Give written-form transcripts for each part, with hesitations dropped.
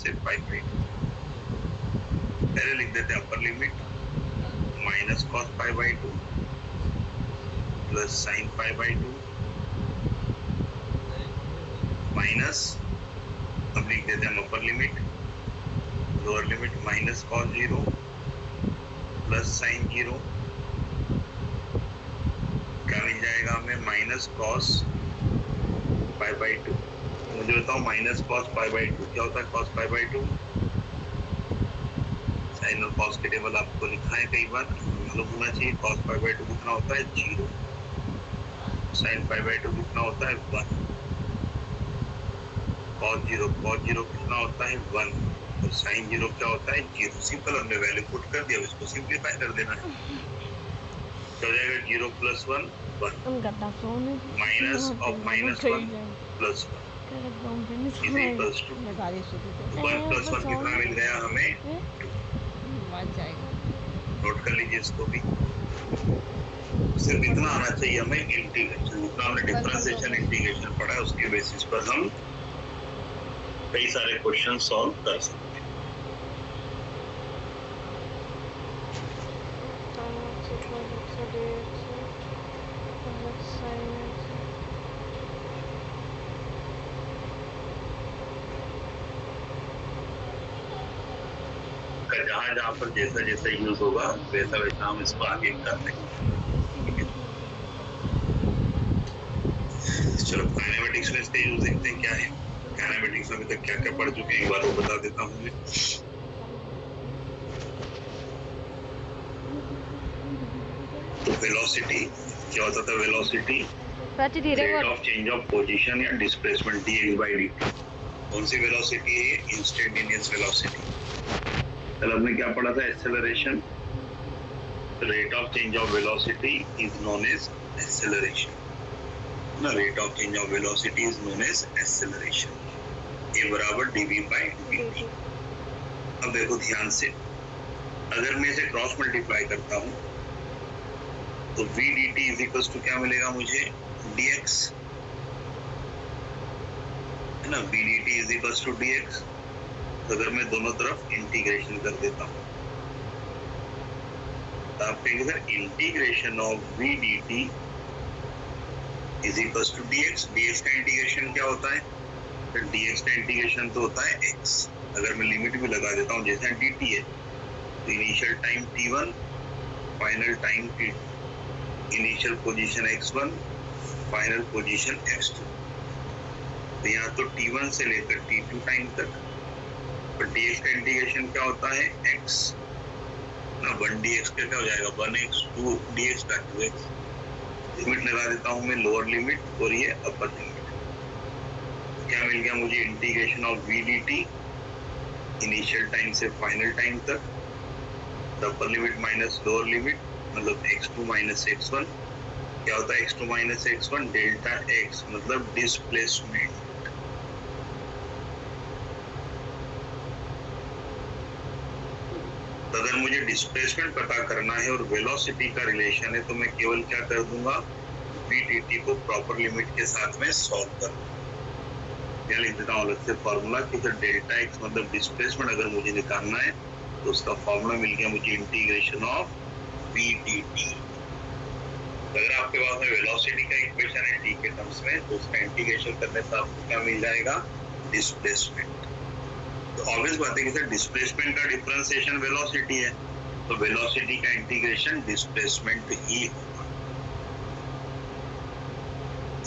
से π/2। पहले लिख देते हैं upper limit minus cos π/2 plus sin π/2 minus, अब लिख देते हैं upper limit lower limit minus cos 0 plus sin 0, क्या मिल जाएगा हमें माइनस cos π/2। मुझे बताओ माइनस cos π/2 क्या होता है? cos π/2 साइन और cos के टेबल आपको लिखा है कई बार, मालूम होना चाहिए। cos π/2 कितना होता है? 0। sin π/2 कितना होता है? 1। cos 0 कितना होता है? 1। और sin 0 क्या होता है? 0। सिंपल, हमने वैल्यू पुट कर दिया, इसको सिंप्लीफाई कर देना है। क्या हो जाएगा? 0 plus 1 1 minus of minus 1 plus 1 is equals to 1 plus 1 कितना मिल गया हमें? 2। नोट कर लीजिए इसको भी। सिर्फ इतना आना चाहिए हमें इंटीग्रेशन, जितना हमने डिफरेंशिएशन इंटीग्रेशन पढ़ा है उसके बेसिस पर हम कई सारे क्वेश्चन सॉल्व कर सकते हैं। जहां जहां पर जैसा जैसा यूज होगा वैसा वैसा हम इसको आगे कर लेंगे। चलो काइनेमेटिक्स में इसका यूज देखते हैं क्या है। काइनेमेटिक्स में अभी तक क्या क्या पढ़ चुके हैं एक बार वो बता देता हूँ मैं। तो वेलोसिटी क्या होता था? Velocity rate of change of position या डिस्प्लेसमेंट dx/dt। कौन सी वेलोसिटी है? Instantaneous velocity. कल हमने क्या पढ़ा था? Acceleration. Rate of change of velocity is known as acceleration ना। Rate of change of velocity is known as acceleration. a बराबर dv/dt। अब देखो ध्यान से, अगर मैं इसे क्रॉस मल्टीप्लाई करता हूं तो v dt is equals to क्या मिलेगा मुझे? dx है ना। v dt is equals to dx। अगर मैं दोनों तरफ इंटीग्रेशन कर देता हूं तो आप कहेंगे sir integration of v dt is equals to dx। dx का इंटीग्रेशन क्या होता है? तो dx का इंटीग्रेशन तो होता है x। अगर मैं लिमिट भी लगा देता हूं जैसे dt है तो initial time t1 final time t2, initial position x1 final position x2। तो यहाँ तो t1 से लेकर t2 टाइम तक। और dx का इंटीग्रेशन क्या होता है? x ना। 1 dx का क्या हो जाएगा? 1x, 2 dx का 2x। लिमिट लगा देता हूं मैं लोअर लिमिट और ये अपर लिमिट। क्या मिल गया मुझे? Integration of v dt initial time से फाइनल टाइम तक, अपर लिमिट माइनस लोअर लिमिट मतलब x2 माइनस x1। क्या होता है x2 minus x1? Delta x मतलब डिस्प्लेसमेंट। अगर मुझे डिस्प्लेसमेंट पता करना है और वेलोसिटी का रिलेशन है तो मैं केवल क्या कर दूंगा? v dt को प्रॉपर लिमिट के साथ में सॉल्व कर दूंगा। क्या लिख देता हूँ अलग से फॉर्मूला कि सर डेल्टा x मतलब डिस्प्लेसमेंट अगर मुझे निकालना है तो उसका फॉर्मूला मिल गया मुझे इंटीग्रेशन ऑफ v dt। अगर आपके पास में वेलोसिटी का इक्वेशन है t के टर्म्स में तो उसका इंटीग्रेशन करने से आपको क्या मिल जाएगा? डिस्प्लेसमेंट। तो ऑब्वियस बात है कि सर डिस्प्लेसमेंट का डिफरेंशिएशन वेलोसिटी है तो वेलोसिटी का इंटीग्रेशन डिस्प्लेसमेंट ही होगा।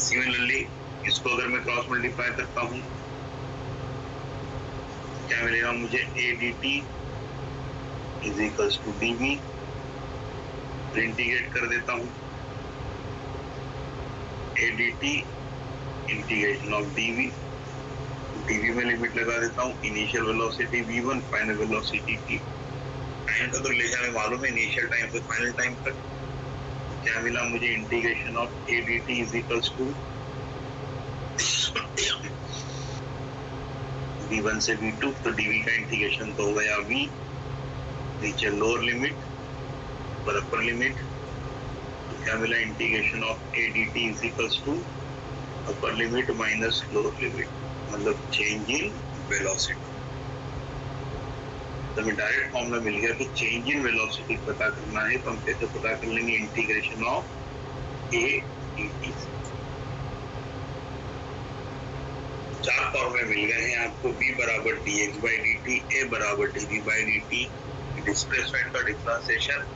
सिमिलरली इसको अगर मैं क्रॉस मल्टीप्लाई करता हूं क्या मिलेगा मुझे? a dt is equals to dv। Integrate कर देता हूं a dt integration of dv। dv में लिमिट लगा देता हूँ initial velocity v1 final velocity t। Time का तो रिलेशन में मालूम है इनिशियल टाइम से फाइनल टाइम तक। क्या मिला मुझे? Integration of a dt is equals to v1 से v2। तो dv का इंटीग्रेशन तो हो गया v, नीचे लोअर लिमिट और अपर लिमिट। तो क्या मिला? Integration of a dt is equals to upper limit minus lower limit मतलब चेंज इन वेलोसिटी। तो हमें डायरेक्ट फॉर्मूला मिल गया कि चेंज इन वेलोसिटी पता करना है तो हम कैसे पता कर लेंगे, इंटीग्रेशन ऑफ ए dt। चार फॉर्मूले मिल गए हैं आपको, b बराबर dx by dt, a बराबर dv by dt, डिस्प्लेसमेंट का डिफरेंशिएशन,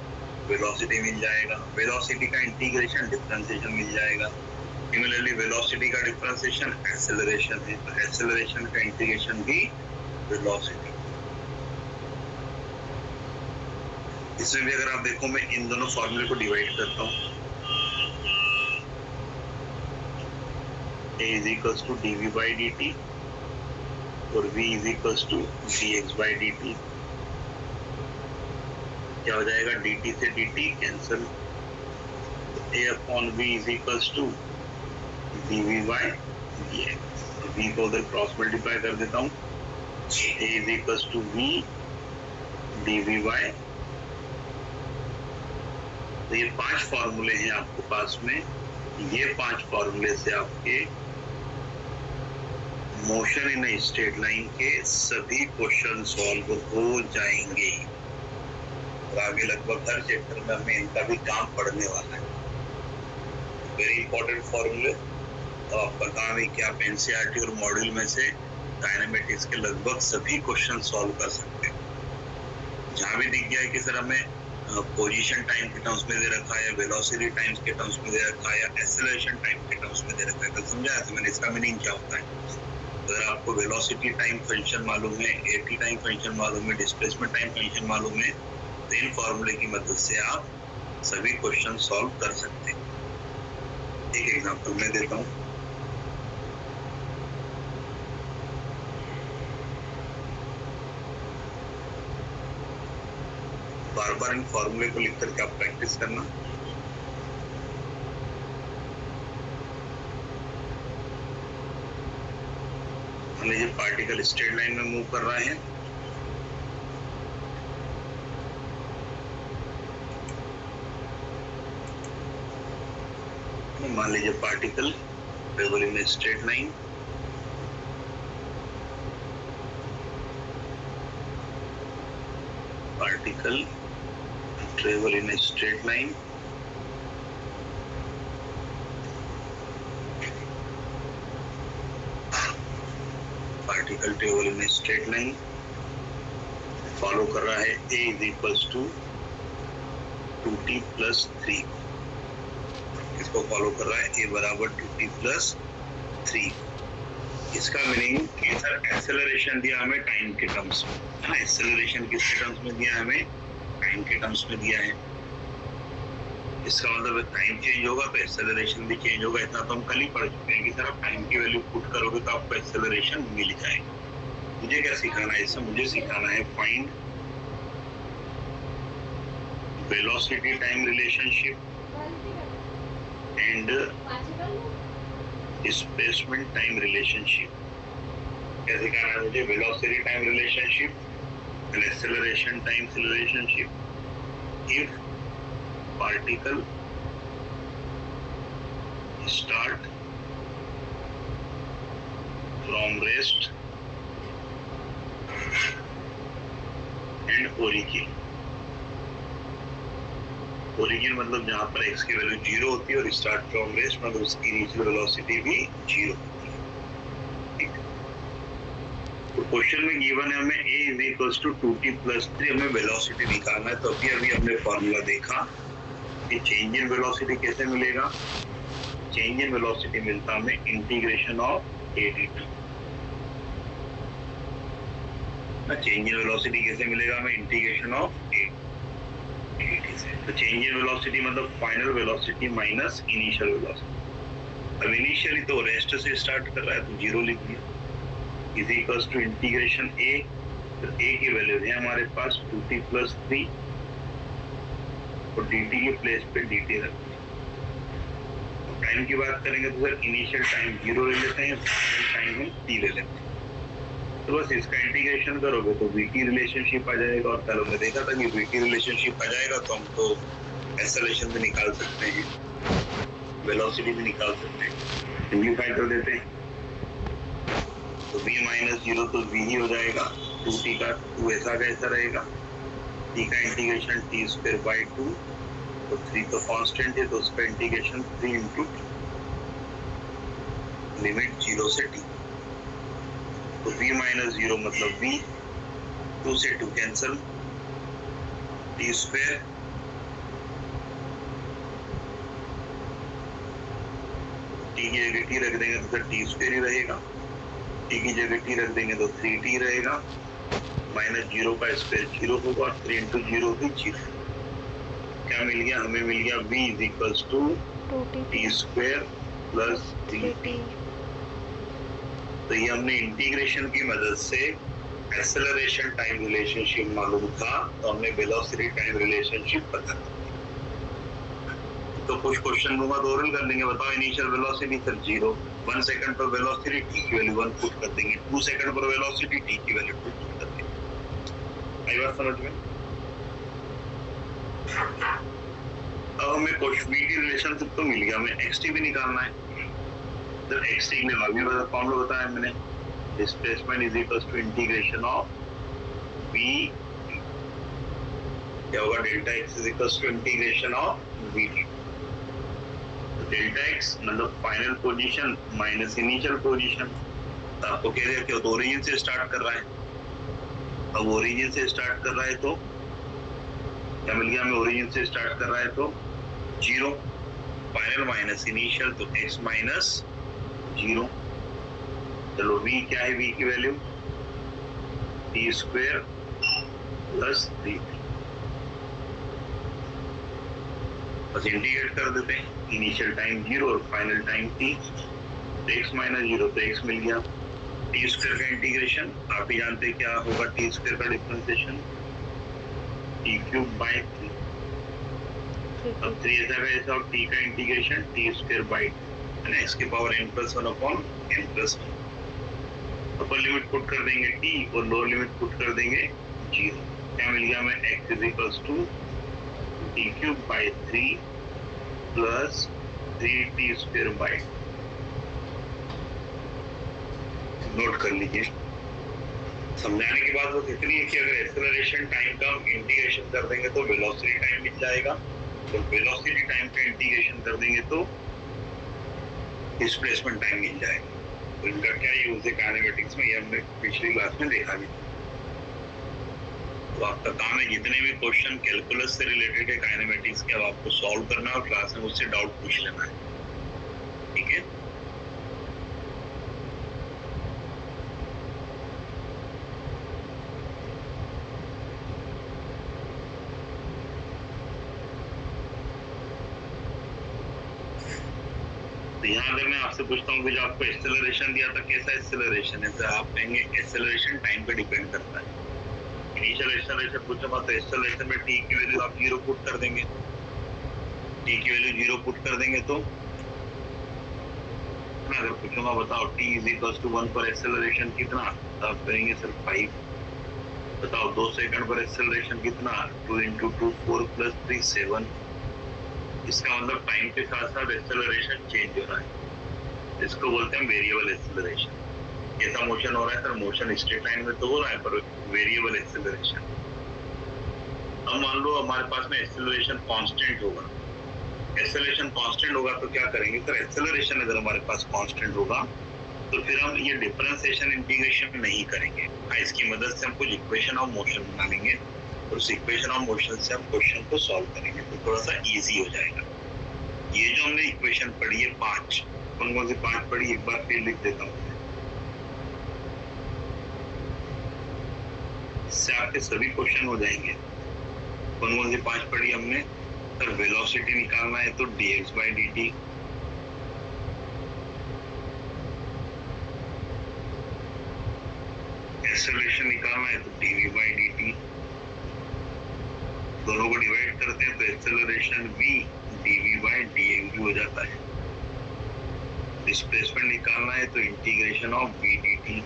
वेलोसिटी मिल जाएगा, वेलोसिटी का इंटीग्रेशन डिफरेंशिएशन मिल जाएगा। सिमिलरली वेलोसिटी का डिफरेंशिएशन एक्सेलरेशन है, तो एक्सेलरेशन का इंटीग्रेशन भी वेलोसिटी। इसमें भी अगर आप देखो मैं इन दोनों फॉर्मूले को डिवाइड करता हूँ, a is equals to dv by dt और v is equals to dx by dt। क्या हो जाएगा, dt से dt cancel, a upon v is equals to dv by dx। v को उधर क्रॉस मल्टीप्लाई कर देता हूँ, a is equals to v dv by। तो ये 5 फॉर्मूले हैं आपके पास में, ये 5 फॉर्मूले से आपके motion in a straight line के सभी क्वेश्चन सॉल्व हो जाएंगे। और आगे लगभग हर चैप्टर में हमें इनका भी काम पढ़ने वाला है। वेरी इंपॉर्टेंट फॉर्मूले। तो आपका काम है कि आप एनसीईआरटी और मॉड्यूल में से काइनेमेटिक्स के लगभग सभी क्वेश्चन सॉल्व कर सकते हैं। जहां भी दिख गया है कि सर हमें पोजीशन टाइम के टर्म्स में दे रखा है, वेलोसिटी टाइम्स के टर्म्स में दे रखा है, या एक्सेलरेशन टाइम के टर्म्स में दे रखा है, तो समझाया था मैंने इसका मीनिंग क्या होता है। अगर आपको वेलोसिटी टाइम फंक्शन मालूम है, एटी टाइम फंक्शन मालूम है, डिस्प्लेसमेंट टाइम फंक्शन मालूम है, तो इन फॉर्मूले की मदद से आप सभी क्वेश्चन सॉल्व कर सकते हैं। एक एग्जांपल मैं देता हूँ। बार बार इन फॉर्मूले को लिख करके आप प्रैक्टिस करना। मान लीजिए पार्टिकल स्ट्रेट लाइन में मूव कर रहा है, मान लीजिए particle travel in straight line, particle travel in straight line, particle travel in straight line follow कर रहा है a is equals to 2t plus 3। इसको फॉलो कर रहा है a बराबर 2t प्लस 3। इसका मीनिंग कि सर एक्सेलरेशन दिया हमें टाइम के टर्म्स में, है ना। एक्सेलरेशन किसके टर्म्स में दिया, हमें टाइम के टर्म्स में दिया है। इसका मतलब टाइम चेंज होगा तो एक्सेलरेशन भी चेंज होगा। इतना तो हम कल ही पढ़ चुके हैं कि सर आप टाइम की वैल्यू पुट करोगे तो आपको एक्सेलरेशन मिल जाएगा। मुझे क्या सिखाना है इससे, मुझे सिखाना है find velocity time relationship and displacement time relationship. क्या सिखाना है मुझे, velocity time relationship and acceleration time relationship. If particle start from rest and origin। origin मतलब जहां पर x की वैल्यू 0 होती है, और start from rest मतलब उसकी इनिशियल वेलोसिटी भी 0 होती है। ठीक। तो क्वेश्चन में गिवन है हमें a is equals to 2t plus 3, हमें वेलोसिटी निकालना है। तो अभी हमने फॉर्मूला देखा कि चेंज इन वेलोसिटी कैसे मिलेगा। चेंज इन वेलोसिटी मिलता हमें इंटीग्रेशन ऑफ a dt। ना चेंज इन वेलोसिटी कैसे मिलेगा हमें, इंटीग्रेशन ऑफ a dt से। तो चेंज इन वेलोसिटी मतलब final velocity minus initial velocity. अब इनिशियली तो रेस्ट से स्टार्ट कर रहा है तो 0 लिख दिया, is equals to integration a। तो a की वैल्यू है हमारे पास 2t प्लस 3 और dt के प्लेस पे dt रख दिया। टाइम की बात करेंगे तो सर इनिशियल टाइम 0 ले लेते हैं, फाइनल टाइम हम t ले लेते हैं। तो बस इसका इंटीग्रेशन करोगे तो vt रिलेशनशिप आ जाएगा। और कल हमने देखा था कि vt रिलेशनशिप आ जाएगा तो हम तो एक्सेलरेशन भी निकाल सकते हैं, वेलोसिटी भी निकाल सकते हैं। सिंप्लीफाई कर देते हैं तो v माइनस 0 तो v ही हो जाएगा। 2t का 2 ऐसा कैसा रहेगा, t का इंटीग्रेशन t स्क्वायर बाई 2, तो 3 तो कांस्टेंट है तो उसका इंटीग्रेशन 3 इंटू लिमिट 0 से t, तो v माइनस 0 मतलब v, 2 से 2 कैंसल, t स्क्वायर t की जगह t रख देंगे तो फिर t स्क्वायर ही रहेगा, t की जगह t रख देंगे तो 3t रहेगा, माइनस 0 का स्क्वायर 0 होगा, 3 इंटू 0 भी 0। क्या मिल गया हमें, मिल गया v is equals to t square plus 3t। तो ये हमने इंटीग्रेशन की मदद से एक्सेलरेशन टाइम रिलेशनशिप मालूम था, तो हमने वेलोसिटी टाइम रिलेशनशिप पता कर। तो कुछ क्वेश्चन दूंगा तो ओरल कर लेंगे। बताओ इनिशियल वेलोसिटी सर 0, 1 सेकंड पर वेलोसिटी t की वैल्यू 1 पुट कर देंगे, 2 सेकंड पर वेलोसिटी t की वैल्यू 2 पुट कर देंगे। आई बात समझ में? अब हमें कुछ v की रिलेशनशिप तो मिल गया, हमें xt भी निकालना है। तो xt के लिए अभी फॉर्मूला बताया मैंने, displacement is equals to integration of v, क्या होगा, delta x is equals to integration of v। Delta x मतलब final position minus initial position. तो आपको कह रहे हैं कि ओरिजिन से स्टार्ट कर रहा है, अब ओरिजिन से स्टार्ट कर रहा है तो क्या मिल गया हमें, ओरिजिन से स्टार्ट कर रहा है तो 0, फाइनल माइनस इनिशियल तो x माइनस 0। चलो v क्या है, v की वैल्यू t स्क्वायर प्लस 3, बस इंटीग्रेट कर देते हैं, इनिशियल टाइम 0 और फाइनल टाइम t, तो x माइनस 0 तो x मिल गया, t स्क्वायर का इंटीग्रेशन आप ही जानते हैं क्या होगा, t स्क्वायर का डिफरेंशिएशन t क्यूब बाई 3, अब 3 ऐसा का ऐसा और t का integration t square by 2 x की power n plus 1 upon n plus 1। Upper limit put कर देंगे t और लोअर लिमिट पुट कर देंगे 0। क्या मिल गया हमें, x is equals to t cube by 3 plus 3t square by 2। Note कर लीजिए। समझाने की बात बस इतनी है कि अगर एक्सेलरेशन टाइम का हम इंटीग्रेशन कर देंगे तो वेलोसिटी टाइम मिल जाएगा, तो वेलोसिटी टाइम का इंटीग्रेशन कर देंगे तो डिस्प्लेसमेंट टाइम मिल जाएगा। तो इनका क्या यूज है काइनेमेटिक्स में, ये हमने पिछली क्लास में देखा भी। तो आपका काम है जितने भी क्वेश्चन कैलकुलस से रिलेटेड है काइनेमेटिक्स के, अब आपको सॉल्व करना है और क्लास में मुझसे डाउट पूछ लेना है, ठीक है। तो यहाँ अगर मैं आपसे पूछता हूँ कि जो आपको एक्सेलरेशन दिया था कैसा एक्सेलरेशन है, तो आप कहेंगे एक्सेलरेशन टाइम पे डिपेंड करता है। इनिशियल एक्सेलरेशन पूछा तो एक्सेलरेशन में t की वैल्यू आप 0 पुट कर देंगे, t की वैल्यू 0 पुट कर देंगे तो ना, अगर पूछूंगा बताओ t इज इक्वल्स टू 1 पर एक्सेलरेशन कितना, तो आप कहेंगे सर 5। बताओ 2 सेकंड पर एक्सेलरेशन कितना, 2 इंटू 2 4 प्लस 3 7। इसका मतलब टाइम के साथ साथ एक्सेलरेशन चेंज हो रहा है, इसको बोलते हैं वेरिएबल एक्सेलरेशन। कैसा मोशन हो रहा है सर, मोशन स्ट्रेट लाइन में तो हो रहा है पर वेरिएबल एक्सेलरेशन। अब मान लो हमारे पास में एक्सेलरेशन कांस्टेंट होगा, एक्सेलरेशन कांस्टेंट होगा तो क्या करेंगे सर, एक्सेलरेशन अगर हमारे पास कांस्टेंट होगा तो फिर हम ये डिफरेंशिएशन इंटीग्रेशन नहीं करेंगे। हाँ, इसकी मदद से हम कुछ इक्वेशन ऑफ मोशन बना लेंगे और उस इक्वेशन ऑफ मोशन से हम क्वेश्चन को सॉल्व करेंगे, तो थोड़ा सा इजी हो जाएगा। ये जो हमने इक्वेशन पढ़ी है 5, कौन कौन सी 5 पढ़ी, एक बार फिर लिख देता हूँ, इससे आपके सभी क्वेश्चन हो जाएंगे। कौन कौन सी 5 पढ़ी हमने सर, वेलोसिटी निकालना है तो dx by dt, एक्सेलरेशन निकालना है तो dv by dt, दोनों को डिवाइड करते हैं तो acceleration v dv by dx भी हो जाता है। डिस्प्लेसमेंट निकालना है तो इंटीग्रेशन ऑफ v dt,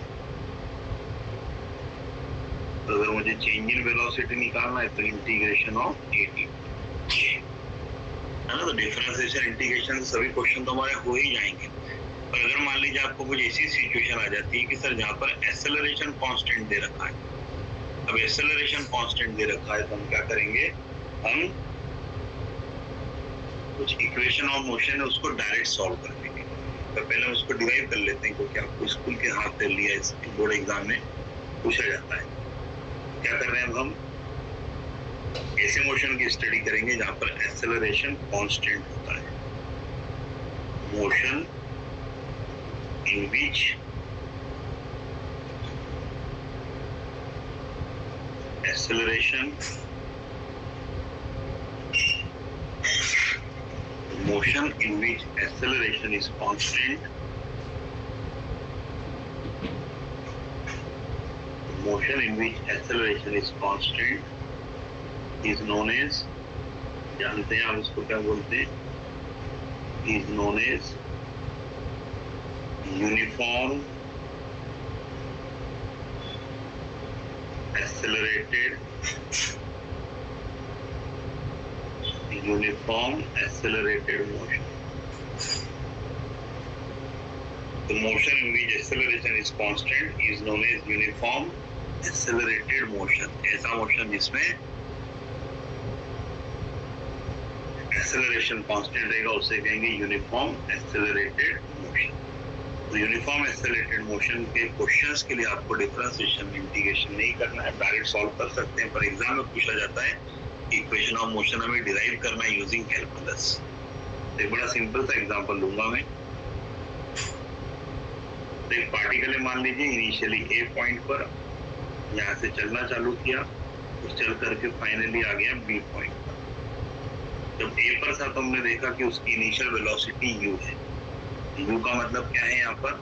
तो अगर मुझे चेंज इन वेलोसिटी निकालना है तो इंटीग्रेशन ऑफ at, है ना। तो डिफरेंशिएशन इंटीग्रेशन से सभी क्वेश्चन तो हमारे हो ही जाएंगे। पर अगर मान लीजिए आपको कुछ ऐसी सिचुएशन आ जाती है कि सर जहाँ पर एक्सेलरेशन कांस्टेंट दे रखा है, अब एक्सेलरेशन कांस्टेंट दे रखा है तो हम क्या करेंगे, हम कुछ इक्वेशन ऑफ मोशन है उसको डायरेक्ट सॉल्व कर लेंगे। तो पहले हम उसको डिराइव कर लेते हैं क्योंकि आपको स्कूल के हाथ कर लिया, इस बोर्ड एग्जाम में पूछा जाता है। क्या कर रहे हैं हम ऐसे मोशन की स्टडी करेंगे जहां पर एक्सेलरेशन कांस्टेंट होता है। Motion in which acceleration motion in which acceleration is constant, motion in which acceleration is constant is known as, जानते हैं आप उसको क्या बोलते हैं, is known as uniform accelerated motion. The motion in which acceleration is constant is known as uniform accelerated motion. ऐसा motion जिसमें acceleration constant रहेगा उसे कहेंगे uniform accelerated motion. तो यूनिफॉर्म एक्सेलरेटेड मोशन के क्वेश्चंस के लिए आपको डिफरेंशिएशन इंटीग्रेशन नहीं करना है, डायरेक्ट सॉल्व कर सकते हैं। पर एग्जाम में पूछा जाता है इक्वेशन ऑफ मोशन हमें डिराइव करना है यूजिंग कैलकुलस। तो एक बड़ा सिंपल सा एग्जांपल लूंगा मैं। तो एक पार्टिकल है, मान लीजिए इनिशियली ए पॉइंट पर यहाँ से चलना चालू किया, तो चल करके फाइनली आ गया बी पॉइंट पर। जब ए पर था तो हमने देखा कि उसकी इनिशियल वेलोसिटी यू है। यू का मतलब क्या है यहाँ पर,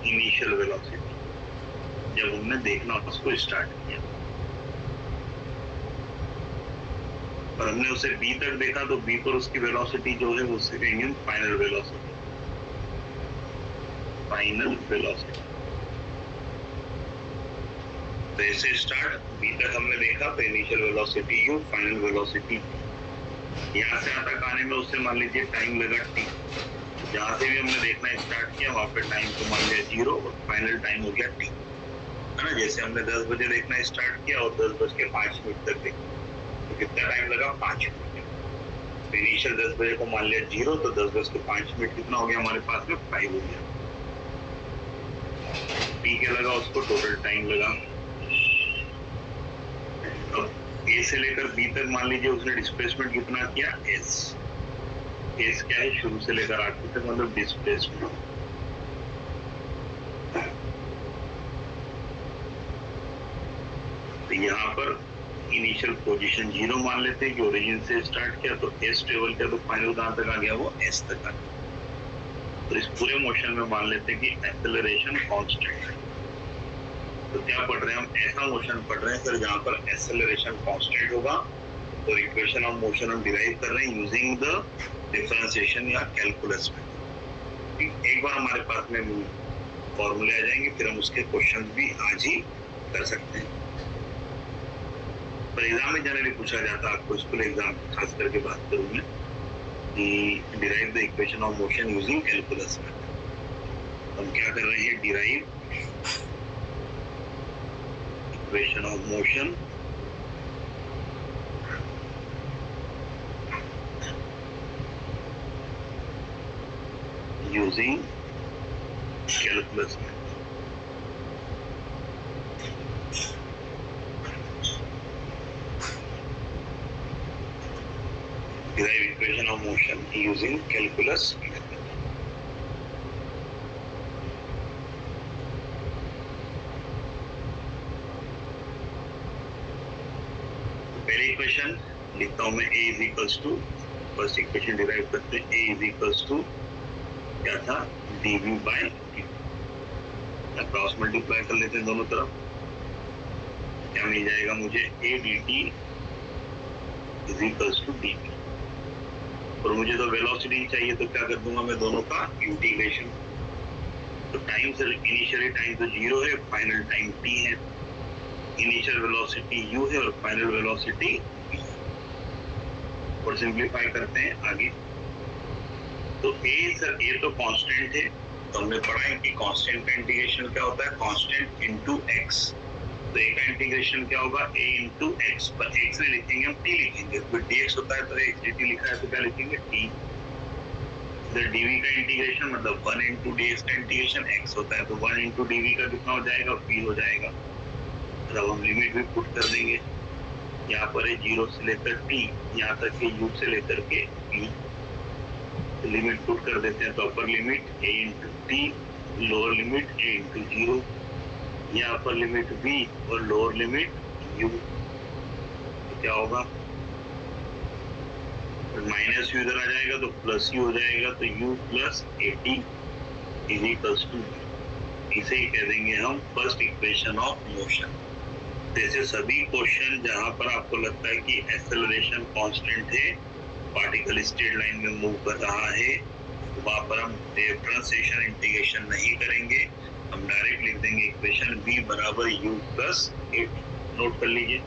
इनिशियल वेलोसिटी। जब हमने देखना उसको स्टार्ट किया और हमने उसे बी तक देखा तो बी पर उसकी वेलोसिटी जो है उससे कहेंगे फाइनल वेलोसिटी। फाइनल वेलोसिटी तो ऐसे स्टार्ट बी तक हमने देखा तो initial velocity you, final velocity. यहाँ से यहाँ तक आने में उससे मान लीजिए टाइम लगा टी। जहां से भी हमने देखना स्टार्ट किया वहां पे टाइम को मान लिया 0 और फाइनल टाइम हो गया टी, है ना। जैसे हमने 10 बजे देखना स्टार्ट किया और 10:05 तक देखा तो कितना टाइम लगा, 5 मिनट। तो इनिशियल 10 बजे को मान लिया 0 तो 10:05 कितना हो गया हमारे पास में, 5 हो गया। टी क्या लगा उसको, टोटल टाइम लगा। अब ए से लेकर बी तक मान लीजिए उसने डिस्प्लेसमेंट कितना किया, एस। एस क्या है, शुरू से लेकर आखिर तक मतलब डिस्प्लेसमेंट। तो यहाँ पर इनिशियल पोजीशन 0 मान लेते हैं कि ओरिजिन से स्टार्ट किया तो एस ट्रेवल किया तो फाइनल कहां तक आ गया, वो एस तक आ गया। तो इस पूरे मोशन में मान लेते हैं कि एक्सेलरेशन कांस्टेंट है। तो क्या पढ़ रहे हैं हम, ऐसा मोशन पढ़ रहे हैं सर जहां पर एक्सेलरेशन कांस्टेंट होगा और इक्वेशन ऑफ मोशन हम डिराइव कर रहे हैं यूजिंग द डिफरेंशिएशन या कैलकुलस में। एक बार हमारे पास में फॉर्मूले आ जाएंगे फिर हम उसके क्वेश्चन भी आज ही कर सकते हैं। पर एग्जाम में जनरली पूछा जाता है, आपको स्कूल एग्जाम खास करके बात करूं मैं, कि derive the equation of motion using calculus में। हम क्या कर रहे हैं, derive equation of motion using calculus method. Derive equation of motion using calculus method. पहली इक्वेशन लिखता हूं मैं, a is equals to, first equation derive करते हैं, a is equals to क्या था, dv by dt। Cross multiply कर लेते हैं दोनों तरफ, क्या मिल जाएगा मुझे, a dt is equals to dv। और मुझे तो वेलोसिटी चाहिए तो क्या कर दूंगा मैं, दोनों का इंटीग्रेशन। तो टाइम से इनिशियली टाइम तो 0 है, फाइनल टाइम t है। इनिशियल वेलोसिटी u है और फाइनल वेलोसिटी v। और सिंप्लीफाई करते हैं आगे। तो a सर, a तो कांस्टेंट है, तो हमने पढ़ा है कि कांस्टेंट का इंटीग्रेशन क्या होता है, कांस्टेंट इनटू x। तो ए का इंटीग्रेशन क्या होगा, a इंटू एक्स, पर एक्स नहीं लिखेंगे हम, t लिखेंगे। तो dx होता है तो x dt लिखा है तो क्या लिखेंगे, t। इधर dv का इंटीग्रेशन मतलब 1 इंटू dx का इंटीग्रेशन x होता है तो 1 इंटू dv का कितना हो जाएगा, v हो जाएगा। तो अब हम लिमिट भी पुट कर देंगे, यहाँ पर है 0 से लेकर t, यहाँ तक के u से लेकर के v। तो लिमिट पुट कर देते हैं तो upper limit a into t, lower limit a into 0, यहाँ अपर लिमिट v और लोअर लिमिट u। तो क्या होगा, माइनस यू इधर आ जाएगा तो प्लस यू हो जाएगा, तो u plus 80 is equals to, इसे ही कह देंगे हम फर्स्ट इक्वेशन ऑफ मोशन। जैसे सभी क्वेश्चन जहां पर आपको लगता है कि एक्सेलरेशन कांस्टेंट है, पार्टिकल स्ट्रेट लाइन में मूव कर रहा है, वहां पर हम डिफरेंशिएशन इंटीग्रेशन नहीं करेंगे, हम डायरेक्ट लिख देंगे इक्वेशन v बराबर u प्लस 80। नोट कर लीजिए।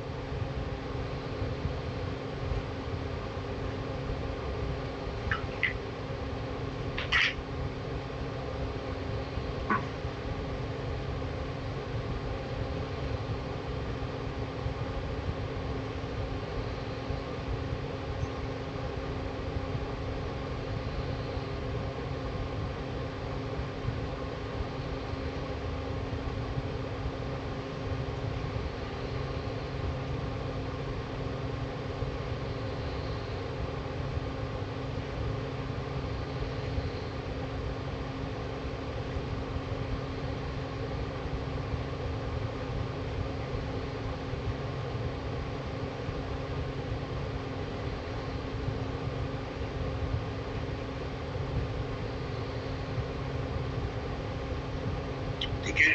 ठीक है,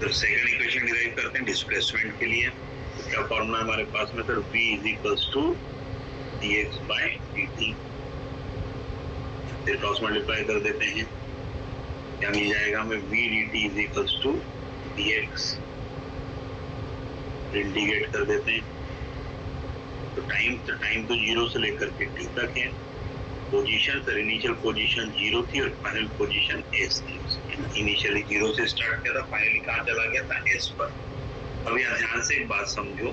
तो सेकंड इक्वेशन डिराइव करते हैं डिस्प्लेसमेंट के लिए। तो क्या फॉर्मूला हमारे पास में, sir v is equals to dx by dt। फिर क्रॉस मल्टीप्लाई कर देते हैं, क्या मिल जाएगा हमें, v dt is equals to dx। Integrate कर देते हैं तो टाइम तो 0 से लेकर के t तक है। पोजीशन, सर इनिशियल पोजीशन 0 थी और फाइनल पोजीशन s थी। इनिशियली 0 से स्टार्ट किया था, फाइनली कहाँ चला गया था, s पर। अब यहाँ ध्यान से एक बात समझो,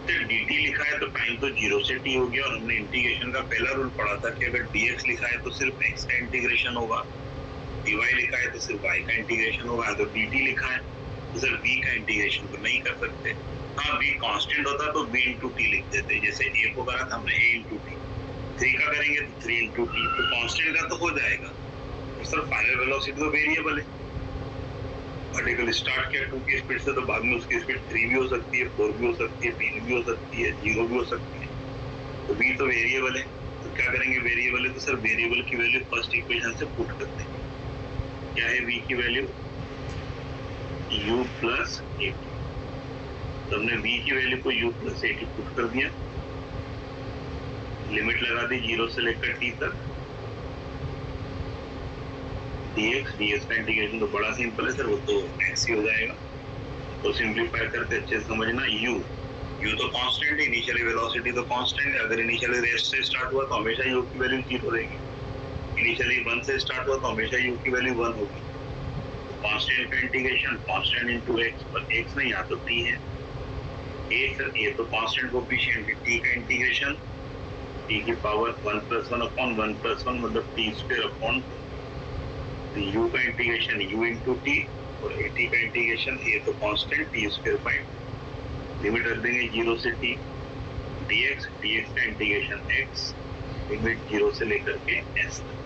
तो dt लिखा है तो टाइम तो 0 से t हो गया, और हमने इंटीग्रेशन का पहला रूल पढ़ा था कि अगर dx लिखा है तो सिर्फ x का इंटीग्रेशन होगा, dy लिखा है तो सिर्फ y का इंटीग्रेशन होगा। तो dt लिखा है तो सर v का इंटीग्रेशन तो नहीं कर सकते। हाँ, v कांस्टेंट होता तो v इंटू टी लिख देते, जैसे a को करा था हमने a इंटू टी, 3 का करेंगे तो 3 इंटू टी, तो कांस्टेंट का तो हो जाएगा। तो सर फाइनल वेलोसिटी तो वेरिएबल है, पार्टिकल स्टार्ट किया 2 की स्पीड से तो बाद में उसकी स्पीड 3 भी हो सकती है, 4 भी हो सकती है, 3 भी हो सकती है, 0 भी हो सकती है। तो v तो वेरिएबल है, तो क्या करेंगे, वेरिएबल है तो सर वेरिएबल की वैल्यू फर्स्ट इक्वेशन से पुट कर देंगे। क्या है v की वैल्यू, u प्लस 80। तो हमने v की वैल्यू को u प्लस 80 पुट कर दिया, लिमिट लगा दी 0 से लेकर t तक, dx का इंटीग्रेशन तो बड़ा सिंपल है सर, वो तो x ही हो जाएगा। तो सिंप्लीफाई करके अच्छे से समझना, u तो कांस्टेंट है, इनिशियली वेलोसिटी तो कांस्टेंट है। अगर इनिशियली रेस्ट से स्टार्ट हुआ तो हमेशा u की वैल्यू 0 रहेगी, इनिशियली 1 से स्टार्ट हुआ तो हमेशा u की वैल्यू 1 होगी। कांस्टेंट का इंटीग्रेशन कांस्टेंट इनटू x, पर x नहीं, यहाँ तो t है, a तो कांस्टेंट कोएफिशिएंट है, t का इंटीग्रेशन t की पावर 1 + 1 अपॉन 1 + 1 मतलब t स्क्वायर अपॉन u का इंटीग्रेशन u इंटू टी, और 80 का इंटीग्रेशन a तो constant t square by, limit रख देंगे 0 से t, dx का इंटीग्रेशन x, लिमिट 0 से लेकर के s तक।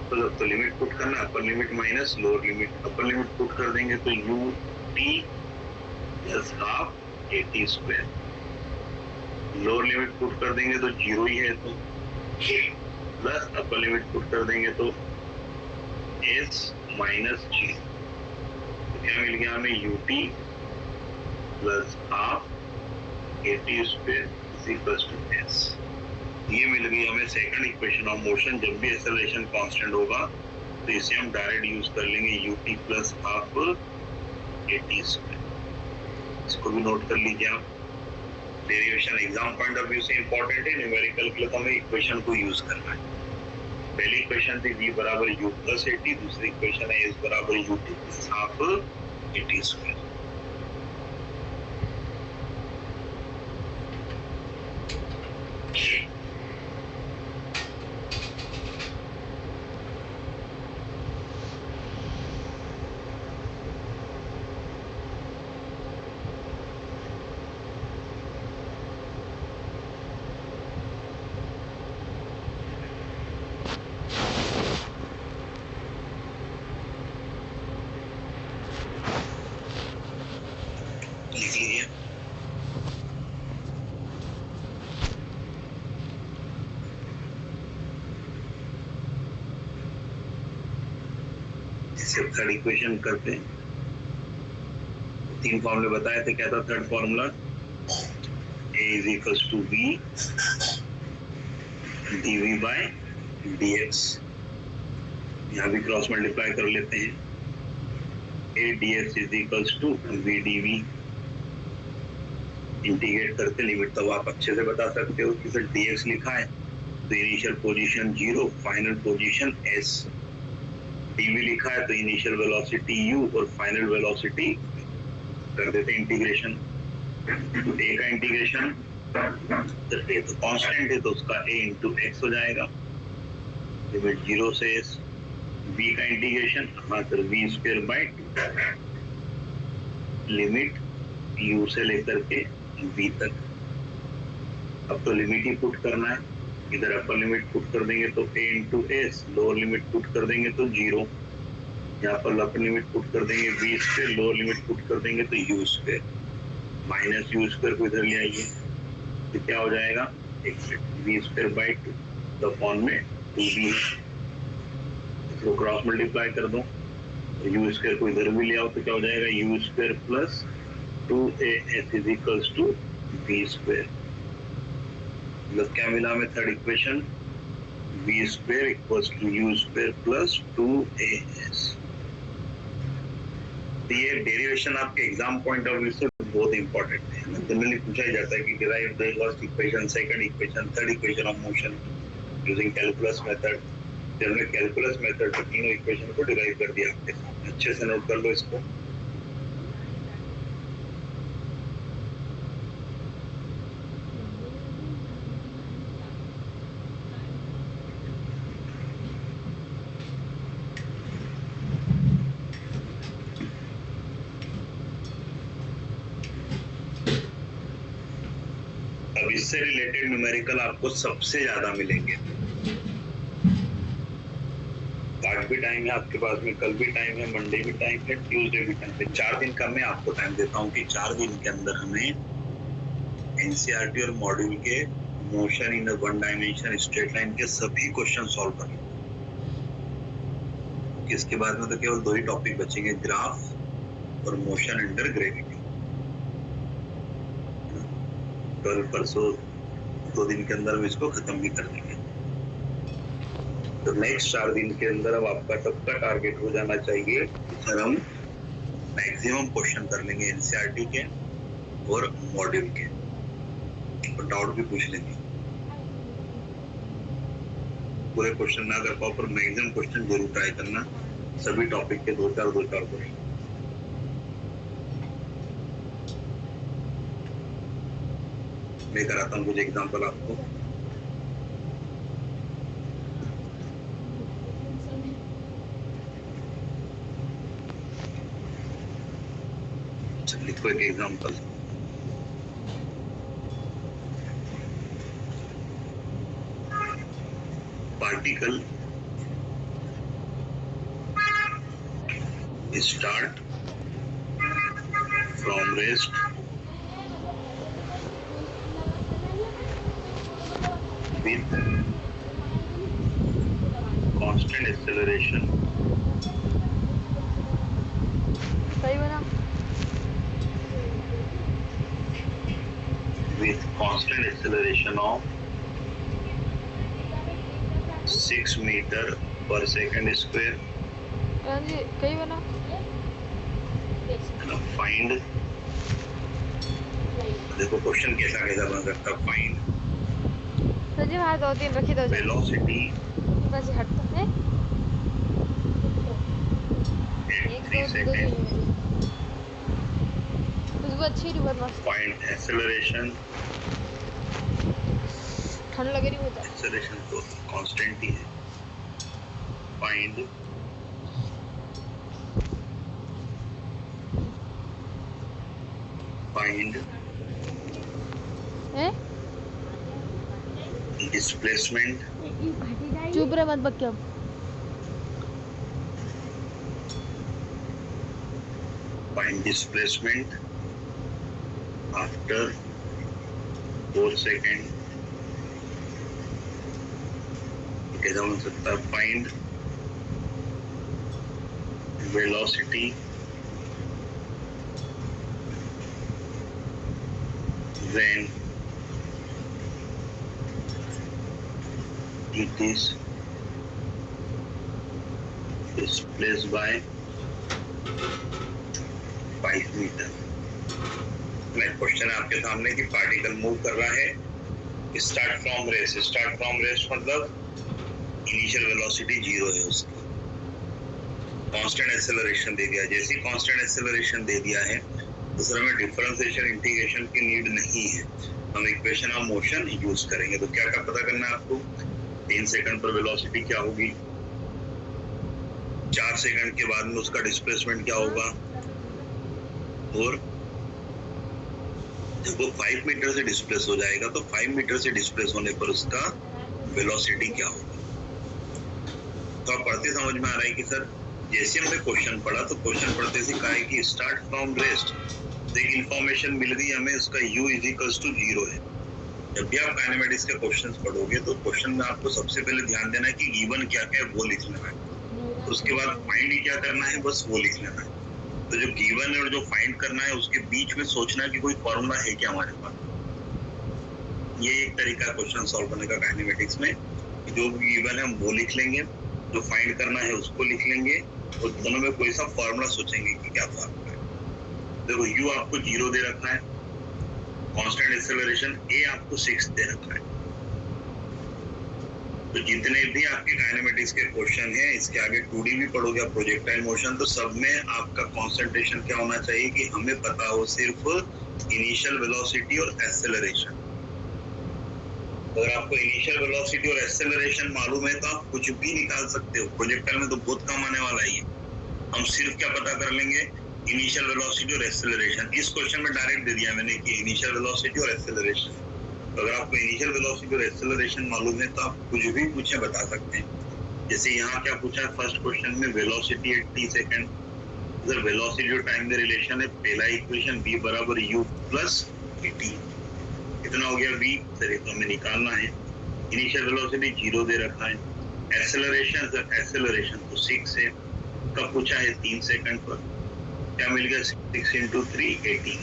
तो लिमिट पुट करना, अपर limit minus lower limit, upper limit put कर देंगे तो u t plus half a square, lower limit put कर देंगे तो 0 ही है, तो प्लस अपर लिमिट पुट कर देंगे तो s माइनस 0। तो क्या मिल गया हमें, ut plus half a square is equal to s। ये मिल गई हमें सेकंड इक्वेशन ऑफ मोशन। जब भी एक्सेलरेशन कांस्टेंट होगा तो इसे हम डायरेक्ट यूज कर लेंगे ut plus half a square. इसको भी नोट कर लीजिए आप, derivation exam point of view से इंपॉर्टेंट है, न्यूमेरिकल के लिए तो हमें इक्वेशन को यूज करना है। पहली इक्वेशन थी v बराबर u प्लस 80, दूसरी इक्वेशन है s बराबर ut प्लस हाफ 80 स्क्वायर। लिख लीजिए। इसे थर्ड इक्वेशन करते हैं। 3 फॉर्मूले बताए थे, क्या था third formula? a is equals to v dv by dx। यहाँ भी क्रॉस मल्टीप्लाई कर लेते हैं। a dx is equals to v dv। Integrate करके लिमिट तब आप अच्छे से बता सकते हो कि फिर dx लिखा है तो initial position 0, final position s। dv लिखा है तो इनिशियल वेलोसिटी u और फाइनल वेलोसिटी कर देते इंटीग्रेशन। a का इंटीग्रेशन तो कांस्टेंट है तो उसका a इंटू एक्स हो जाएगा, लिमिट 0 से s। v का इंटीग्रेशन हाँ sir v square by 2, limit u से लेकर के v तक। अब तो लिमिट ही पुट करना है, इधर अपर लिमिट पुट कर देंगे तो a into S, lower limit put कर देंगे तो 0, यहाँ पर अपर लिमिट पुट कर देंगे v square, lower limit put कर देंगे तो u square, minus u square को इधर ले आइए तो क्या हो जाएगा v स्क्वायर बाय 2 तो अपॉन में 2v, इसको क्रॉस मल्टीप्लाई कर दो तो u स्क्वायर को इधर भी ले आओ तो क्या हो जाएगा u square plus 2as is equals to v square. मतलब क्या मिला हमें third equation? v square equals to u square plus 2as। ये डेरिवेशन आपके एग्जाम पॉइंट ऑफ व्यू से बहुत इंपॉर्टेंट है। जनरली पूछा ही जाता है कि derive the first equation, second equation, third equation of motion using calculus method. जब हमने कैलकुलस मेथड से तीनों इक्वेशन को डिराइव कर दिया आपके सामने, अच्छे से नोट कर लो इसको। अब इससे रिलेटेड न्यूमेरिकल आपको सबसे ज्यादा मिलेंगे। आज भी टाइम है आपके पास में, कल भी टाइम है, मंडे भी टाइम है, ट्यूसडे भी टाइम है। 4 दिन का मैं आपको टाइम देता हूँ कि 4 दिन के अंदर हमें एनसीईआरटी और मॉड्यूल के motion in one dimension straight line के सभी क्वेश्चन सॉल्व करने। इसके बाद में तो केवल 2 ही टॉपिक बचेंगे, ग्राफ और मोशन अंडर ग्रेविटी। कल परसों 2 दिन के अंदर हम इसको खत्म भी कर देंगे। तो नेक्स्ट 4 दिन के अंदर अब आपका सबका टारगेट हो जाना चाहिए सर हम मैक्सिमम क्वेश्चन कर लेंगे एनसीईआरटी के और मॉड्यूल के, और डाउट भी पूछ लेंगे। पूरे क्वेश्चन ना कर पाओ पर मैक्सिमम क्वेश्चन जरूर ट्राई करना, सभी टॉपिक के 2-4 क्वेश्चन। मैं कराता हूँ कुछ एग्जाम्पल आपको। लिखो एक example. Particle start from rest with constant acceleration सही बना with constant acceleration of 6 meter per second square जी कहीं बना find। देखो क्वेश्चन कैसा कैसा बन सकता है। फाइंड सर जी वहाँ 2-3 रखी दो वेलोसिटी बस हटता है। 3 सेकंड। उसको अच्छी रिवर मस्त फाइंड एक्सेलरेशन। ठंड लग रही होता है। एक्सेलरेशन तो कांस्टेंट ही है। Find displacement. चुप रहे मत बक। Find displacement after 4 second. कैसा बन सकता है? Find velocity when it is displaced by 5 metre. Question आपके सामने कि पार्टिकल मूव कर रहा है start from rest. Start from rest मतलब इनिशियल वेलोसिटी 0 है उसकी। कांस्टेंट एक्सेलरेशन दे दिया। जैसे ही कांस्टेंट एक्सेलरेशन दे दिया है तो सर हमें डिफरेंशिएशन इंटीग्रेशन की नीड नहीं है। हम इक्वेशन ऑफ मोशन यूज करेंगे। तो क्या क्या पता करना है आपको? 3 सेकंड पर वेलोसिटी क्या होगी, 4 सेकंड के बाद में उसका डिस्प्लेसमेंट क्या होगा, और जब वो 5 मीटर से डिस्प्लेस हो जाएगा तो 5 मीटर से डिस्प्लेस होने पर उसका वेलोसिटी क्या होगा। तो आप पढ़ते समझ में आ रहा है कि सर जैसे हमने क्वेश्चन पढ़ा तो क्वेश्चन पढ़ते से कहा है कि स्टार्ट फ्रॉम रेस्ट। एक इंफॉर्मेशन मिल गई हमें, उसका u इज 0 है। जब भी आप काइनेमेटिक्स के क्वेश्चंस पढ़ोगे तो क्वेश्चन में आपको सबसे पहले ध्यान देना है कि गिवन क्या क्या है वो लिख लेना है। उसके बाद फाइंड ही क्या करना है बस वो लिख लेना है। तो जो गिवन है और जो फाइंड करना है उसके बीच में सोचना है कि कोई फॉर्मूला है क्या हमारे पास। ये एक तरीका है क्वेश्चन सॉल्व करने का काइनेमेटिक्स में। जो गिवन है हम वो लिख लेंगे, जो फाइंड करना है उसको लिख लेंगे और दोनों में कोई सा फॉर्मूला सोचेंगे कि क्या फॉर्मूला है। देखो u आपको 0 दे रखा है, कांस्टेंट एक्सेलरेशन a आपको 6 दे रखा है। तो जितने भी आपके काइनेमेटिक्स के क्वेश्चन हैं, इसके आगे 2D भी पढ़ोगे आप प्रोजेक्टाइल मोशन, तो सब में आपका कंसंट्रेशन क्या होना चाहिए कि हमें पता हो सिर्फ इनिशियल वेलोसिटी और एक्सेलरेशन। अगर आपको इनिशियल वेलोसिटी और एक्सेलरेशन मालूम है तो आप कुछ भी निकाल सकते हो। प्रोजेक्टाइल में तो बहुत काम आने वाला है। हम सिर्फ क्या पता कर लेंगे, इनिशियल वेलोसिटी और एक्सेलरेशन। इस क्वेश्चन में डायरेक्ट दे दिया मैंने कि इनिशियल वेलोसिटी और एक्सेलरेशन। तो अगर आपको इनिशियल वेलोसिटी और एक्सेलरेशन मालूम है तो आप कुछ भी पूछे बता सकते हैं। जैसे यहाँ क्या पूछा है फर्स्ट क्वेश्चन में, वेलोसिटी एट t सेकंड। अगर वेलोसिटी और टाइम का रिलेशन है, पहला इक्वेशन v बराबर u प्लस dt। कितना हो गया v? सर ये तो हमें निकालना है। इनिशियल वेलोसिटी 0 दे रखा है। एक्सेलरेशन, सर एक्सेलरेशन तो 6 है। कब पूछा है? 3 सेकंड पर। क्या मिल गया? 6 × 3 18।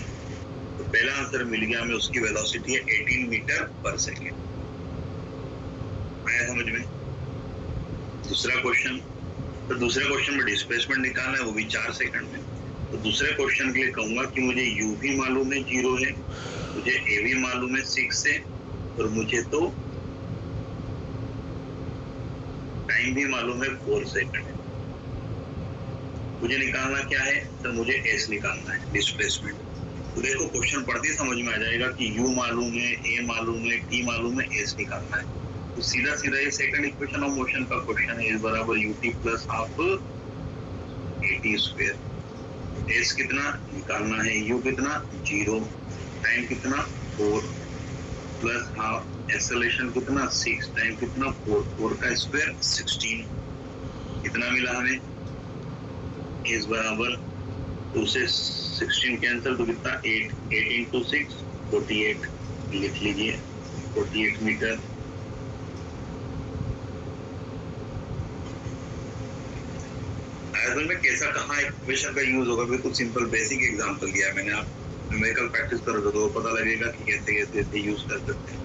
तो पहला आंसर मिल गया हमें, उसकी वेलोसिटी है 18 मीटर पर सेकेंड। आया समझ में? दूसरा क्वेश्चन, तो दूसरे क्वेश्चन में डिस्प्लेसमेंट निकालना है, वो भी 4 सेकंड में। तो दूसरे क्वेश्चन के लिए कहूंगा कि मुझे u भी मालूम है 0 है, मुझे a भी मालूम है 6 है, और मुझे तो टाइम भी मालूम है 4 सेकंड है। मुझे निकालना क्या है? तो मुझे s निकालना है, डिस्प्लेसमेंट। तो देखो क्वेश्चन पढ़ते ही समझ में आ जाएगा कि u मालूम है, a मालूम है, t मालूम है, s निकालना है। तो सीधा सीधा ये सेकंड इक्वेशन ऑफ मोशन का क्वेश्चन है, s बराबर ut plus half at square. s कितना निकालना है? u कितना? 0, टाइम कितना? 4 प्लस हाफ, एक्सेलरेशन कितना? 6, टाइम कितना? 4, 4 का स्क्वायर 16। कितना मिला हमें? s बराबर, तो उसे 16 कैंसिल तो कितना? 8, 8 × 6 48 लिख लीजिए, 48 मीटर। में कैसा कहाँ इक्वेशन का यूज होगा? बिल्कुल सिंपल बेसिक एग्जांपल दिया है मैंने। आप न्यूमेरिकल प्रैक्टिस करोगे तो पता लगेगा कि कैसे कैसे यूज कर सकते हैं।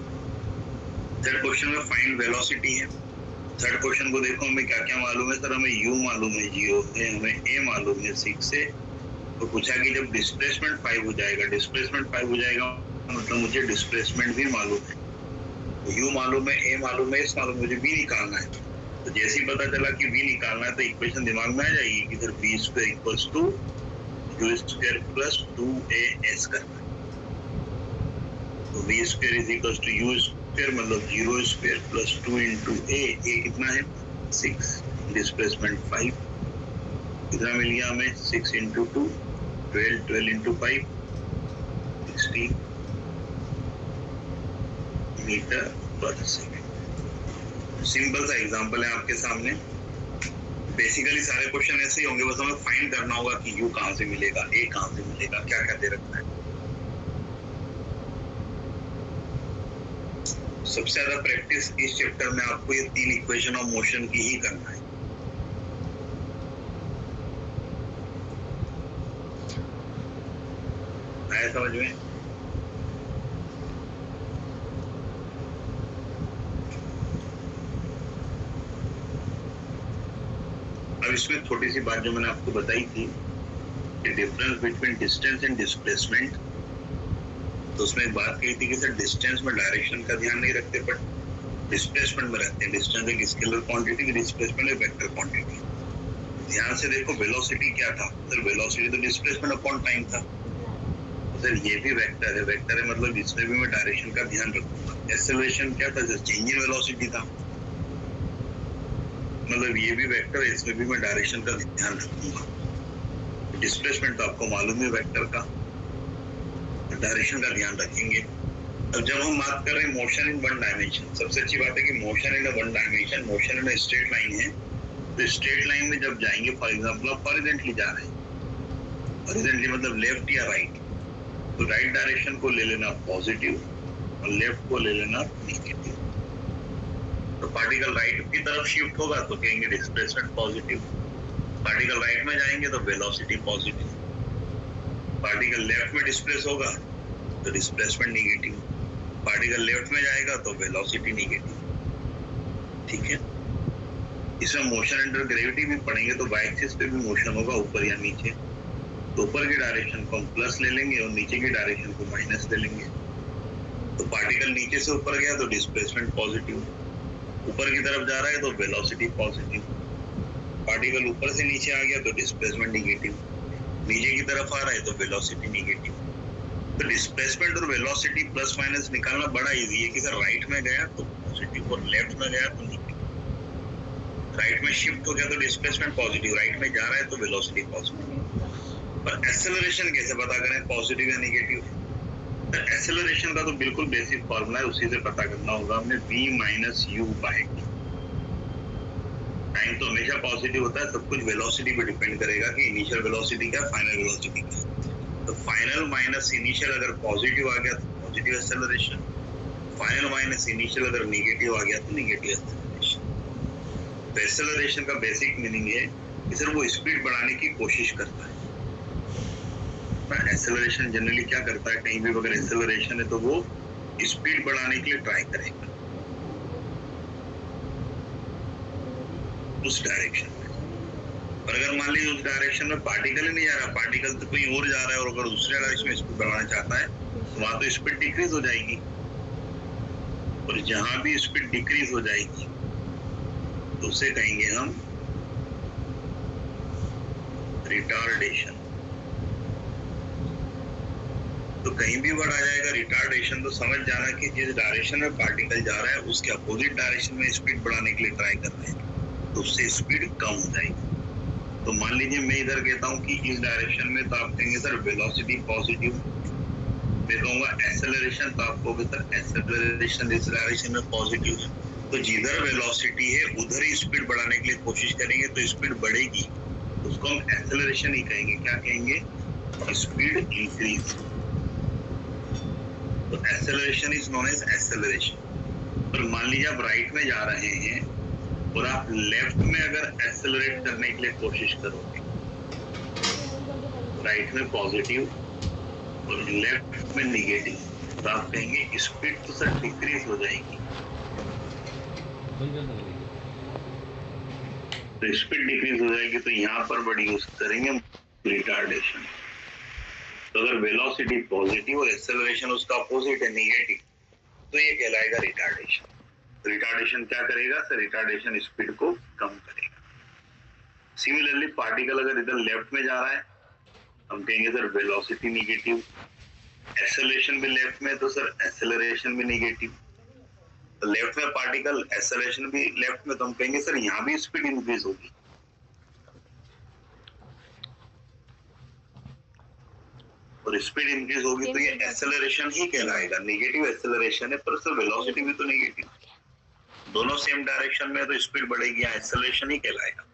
थर्ड क्वेश्चन में फाइंड वेलोसिटी है। थर्ड क्वेश्चन को देखो, हमें क्या क्या मालूम है? सर हमें u मालूम है 0 है, हमें a मालूम है 6 है। तो पूछा कि जब डिस्प्लेसमेंट 5 हो जाएगा, डिस्प्लेसमेंट 5 हो जाएगा मतलब मुझे डिस्प्लेसमेंट भी मालूम है। u मालूम है, a मालूम है, इस मालूम, मुझे b निकालना है। तो जैसे ही पता चला कि v निकालना है तो इक्वेशन दिमाग में आ जाएगी कि इधर v square equals to u square plus 2as करना है। तो v square is equals to u square मतलब 0 स्क्वायर प्लस 2 इंटू a कितना है 6, डिस्प्लेसमेंट 5, कितना मिल गया हमें 6 इंटू 2 12, 12 इंटू 5 16 मीटर पर सेकेंड। सिंपल सा एग्जांपल है आपके सामने। बेसिकली सारे क्वेश्चन ऐसे ही होंगे, बस हमें फाइंड करना होगा कि u कहां से मिलेगा, a कहां से मिलेगा, क्या क्या दे रखना है। सबसे ज्यादा प्रैक्टिस इस चैप्टर में आपको ये 3 इक्वेशन ऑफ मोशन की ही करना है। आया समझ में? अब इसमें छोटी सी बात जो मैंने आपको बताई थी कि difference between distance and displacement, तो उसमें एक बात कही थी कि सर डिस्टेंस में डायरेक्शन का ध्यान नहीं रखते बट डिस्प्लेसमेंट में रखते हैं। डिस्टेंस एक स्केलर क्वांटिटी, डिस्प्लेसमेंट एक वेक्टर क्वांटिटी। ध्यान से देखो वेलोसिटी क्या था सर, वेलोसिटी तो डिस्प्लेसमेंट अपॉन टाइम था। सर ये भी वेक्टर है, वेक्टर है मतलब इसमें भी मैं डायरेक्शन का ध्यान रखूंगा। एक्सेलरेशन क्या था सर, चेंज इन वेलोसिटी था, मतलब ये भी वेक्टर है, इसमें भी मैं डायरेक्शन का ध्यान रखूंगा। डिस्प्लेसमेंट तो आपको मालूम है वेक्टर का, डायरेक्शन का ध्यान रखेंगे। अब जब हम बात कर रहे हैं मोशन इन वन डायमेंशन, सबसे अच्छी बात है कि motion in one dimension, motion in straight line है, तो स्ट्रेट लाइन में जब जाएंगे फॉर एग्जांपल आप हॉरिजॉन्टली जा रहे हैं, हॉरिजॉन्टली मतलब लेफ्ट या राइट, तो राइट डायरेक्शन को ले लेना पॉजिटिव और लेफ्ट को ले लेना नेगेटिव। तो पार्टिकल राइट की तरफ शिफ्ट होगा तो कहेंगे डिस्प्लेसमेंट पॉजिटिव, पार्टिकल राइट में जाएंगे तो वेलोसिटी पॉजिटिव, पार्टिकल लेफ्ट में डिस्प्लेस होगा तो डिस्प्लेसमेंट नेगेटिव, पार्टिकल लेफ्ट में जाएगा तो वेलोसिटी नेगेटिव। ठीक है, इसमें मोशन अंडर ग्रेविटी भी पढ़ेंगे तो वाई एक्सिस पे भी मोशन होगा ऊपर या नीचे, तो ऊपर की डायरेक्शन को हम प्लस ले लेंगे और नीचे की डायरेक्शन को माइनस ले लेंगे। तो पार्टिकल नीचे से ऊपर गया तो डिस्प्लेसमेंट पॉजिटिव, ऊपर की तरफ जा रहा है तो वेलोसिटी पॉजिटिव, पार्टिकल ऊपर से नीचे आ गया तो डिस्प्लेसमेंट नेगेटिव, नीचे की तरफ आ रहा है तो वेलोसिटी नेगेटिव। तो डिस्प्लेसमेंट और वेलोसिटी प्लस माइनस निकालना बड़ा इजी है कि सर राइट में गया तो पॉजिटिव और लेफ्ट में गया तो नेगेटिव। राइट में शिफ्ट हो गया तो डिस्प्लेसमेंट पॉजिटिव, राइट में जा रहा है तो वेलोसिटी पॉजिटिव। पर एक्सेलरेशन कैसे पता करें पॉजिटिव या नेगेटिव? तो एक्सेलरेशन का तो बिल्कुल बेसिक फॉर्मूला है, उसी से पता करना होगा हमने v minus u by t. Time तो हमेशा पॉजिटिव होता है, सब कुछ वेलोसिटी पे डिपेंड करेगा कि इनिशियल वेलोसिटी क्या, फाइनल वेलोसिटी क्या। तो फाइनल माइनस इनिशियल अगर पॉजिटिव आ गया तो positive acceleration, final minus initial अगर नेगेटिव आ गया तो नेगेटिव एक्सेलरेशन। तो एक्सेलरेशन का बेसिक मीनिंग है कि सर वो स्पीड बढ़ाने की कोशिश करता है। एक्सेलरेशन जनरली क्या करता है, कहीं भी अगर एक्सेलरेशन है तो वो स्पीड बढ़ाने के लिए ट्राई करेगा उस डायरेक्शन में। और अगर मान लीजिए उस डायरेक्शन में पार्टिकल ही नहीं जा रहा, पार्टिकल तो कोई और जा रहा है और अगर दूसरे डायरेक्शन में स्पीड बढ़ाना चाहता है तो वहां तो स्पीड डिक्रीज हो जाएगी, और जहां भी स्पीड डिक्रीज हो जाएगी तो उसे कहेंगे हम रिटार्डेशन। तो कहीं भी वर्ड आ जाएगा रिटार्डेशन तो समझ जाना कि जिस डायरेक्शन में पार्टिकल जा रहा है उसके अपोजिट डायरेक्शन में स्पीड बढ़ाने के लिए ट्राई कर रहे हैं तो उससे स्पीड कम हो जाएगी। तो मान लीजिए मैं इधर कहता हूँ कि इस डायरेक्शन में, तो आप कहेंगे सर वेलोसिटी पॉजिटिव। मैं कहूँगा एक्सेलरेशन तो आप कहोगे सर एक्सेलरेशन इस डायरेक्शन में पॉजिटिव है। तो जिधर वेलोसिटी है उधर ही स्पीड बढ़ाने के लिए कोशिश करेंगे तो स्पीड बढ़ेगी, उसको हम एक्सेलरेशन ही कहेंगे। क्या कहेंगे? Speed increase. तो acceleration is known as acceleration. पर मान लीजिए आप राइट में जा रहे हैं और आप लेफ्ट में अगर एक्सेलरेट करने के लिए कोशिश करोगे, राइट में पॉजिटिव और लेफ्ट में नेगेटिव, तो आप कहेंगे स्पीड तो सर डिक्रीज हो जाएगी। तो स्पीड डिक्रीज हो जाएगी तो यहाँ पर वर्ड यूज करेंगे रिटार्डेशन। तो अगर वेलोसिटी पॉजिटिव और एक्सेलरेशन उसका अपोजिट है नेगेटिव तो ये कहलाएगा रिटार्डेशन। रिटार्डेशन क्या करेगा सर? रिटार्डेशन स्पीड को कम करेगा। सिमिलरली पार्टिकल अगर इधर लेफ्ट में जा रहा है, हम कहेंगे सर वेलोसिटी निगेटिव। एक्सेलरेशन भी लेफ्ट में, तो सर एक्सेलरेशन भी निगेटिव। तो लेफ्ट में पार्टिकल, एक्सेलरेशन भी लेफ्ट में, तो हम कहेंगे सर यहाँ भी स्पीड इंक्रीज होगी। और स्पीड इंक्रीज होगी तो ये एक्सेलरेशन ही कहलाएगा। नेगेटिव एक्सेलरेशन है, पर सर वेलोसिटी भी तो नेगेटिव। दोनों सेम डायरेक्शन में, तो स्पीड बढ़ेगी, यहाँ एक्सेलरेशन ही कहलाएगा।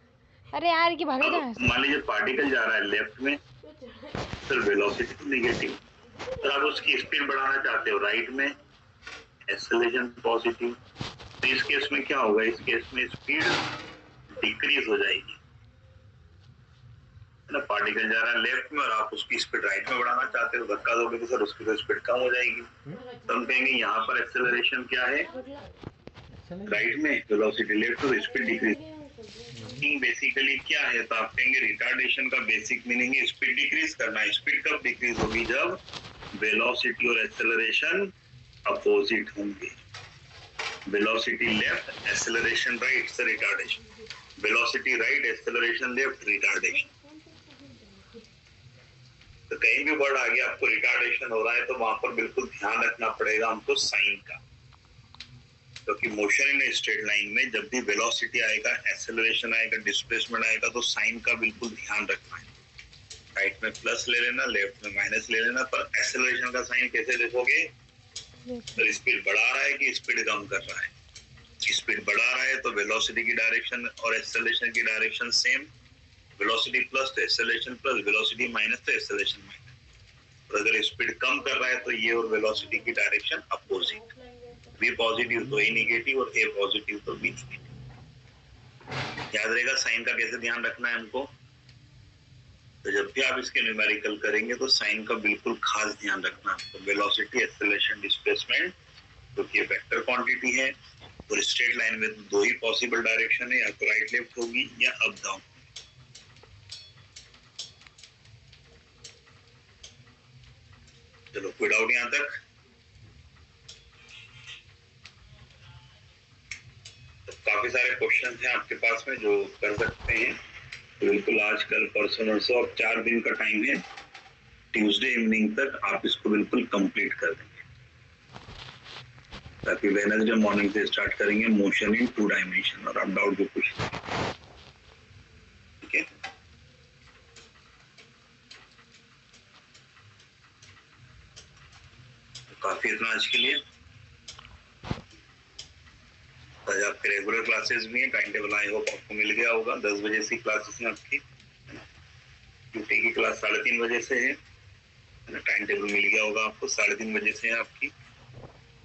अरे यार की भागे ना। मान लीजिए पार्टिकल जा रहा है लेफ्ट में, सर वेलोसिटी तो नेगेटिव, तो आप उसकी स्पीड बढ़ाना चाहते हो राइट में, एक्सेलरेशन पॉजिटिव। तो इस केस में क्या होगा? इस केस में स्पीड डिक्रीज हो जाएगी, है ना। पार्टिकल जा रहा है लेफ्ट में और आप उसकी स्पीड राइट में बढ़ाना चाहते हो, धक्का दोगे तो सर उसकी तो स्पीड कम हो जाएगी। तो हम कहेंगे यहाँ पर एक्सेलरेशन क्या है? राइट में, वेलोसिटी लेफ्ट, तो स्पीड डिक्रीज। बेसिकली क्या है? तो आप कहेंगे रिटार्डेशन का बेसिक मीनिंग है स्पीड डिक्रीज करना। स्पीड कब डिक्रीज होगी? जब वेलोसिटी और एक्सेलरेशन अपोजिट होंगे। वेलोसिटी लेफ्ट, एक्सेलरेशन राइट, से retardation. Velocity right, acceleration left, retardation. तो कहीं भी वर्ड आगे आपको रिटार्डेशन हो रहा है तो वहां पर बिल्कुल ध्यान रखना पड़ेगा हमको साइन का, क्योंकि मोशन इन स्ट्रेट लाइन में जब भी वेलोसिटी आएगा, एक्सेलरेशन आएगा, डिस्प्लेसमेंट आएगा, तो साइन का बिल्कुल ध्यान रखना है। राइट में प्लस ले लेना, लेफ्ट में माइनस ले लेना। पर एक्सेलरेशन का साइन कैसे देखोगे? तो स्पीड बढ़ा रहा है कि स्पीड कम कर रहा है? स्पीड बढ़ा रहा है तो वेलोसिटी की डायरेक्शन और एक्सेलरेशन की डायरेक्शन सेम। वेलोसिटी प्लस तो एक्सेलरेशन प्लस, वेलोसिटी माइनस तो एक्सेलरेशन माइनस। और अगर स्पीड कम कर रहा है तो ये और वेलोसिटी की डायरेक्शन अपोजिट। बी पॉजिटिव तो ए निगेटिव, और ए पॉजिटिव तो बी निगेटिव। याद रहेगा साइन का कैसे ध्यान रखना है हमको। तो जब भी आप इसके न्यूमेरिकल करेंगे तो साइन का बिल्कुल खास ध्यान रखना आपको। वेलोसिटी, एक्सेलरेशन, डिस्प्लेसमेंट, क्योंकि ये वेक्टर क्वांटिटी है और स्ट्रेट लाइन में दो ही पॉसिबल डायरेक्शन है, या तो राइट लेफ्ट होगी या अप डाउन। चलो, कोई डाउट यहाँ तक? तो काफी सारे क्वेश्चन हैं आपके पास में जो कर सकते हैं। तो बिल्कुल आज, कल, परसों, नरसों, अब 4 दिन का टाइम है। ट्यूसडे इवनिंग तक आप इसको बिल्कुल कंप्लीट कर देंगे, ताकि वेडनेसडे मॉर्निंग से स्टार्ट करेंगे मोशन इन 2 डायमेंशन, और आप डाउट भी पूछ लेंगे। ठीक है, तो काफी इतना आज के लिए। आज आपके रेगुलर क्लासेस भी हैं, टाइम टेबल आई होप आपको मिल गया होगा। 10 बजे से क्लासेस हैं आपकी, ड्यूटी की क्लास 3:30 बजे से है। टाइम टेबल मिल गया होगा आपको, 3:30 बजे से है आपकी,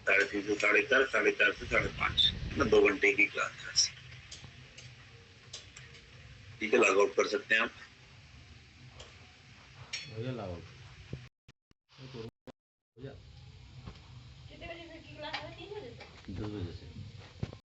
3:30 से 4:30, 4:30 से 5:30, 2 घंटे की क्लास है। ठीक है, लॉग आउट कर सकते हैं आप। कितने बजे की क्लास है? 3 बजे से? 10 बजे से।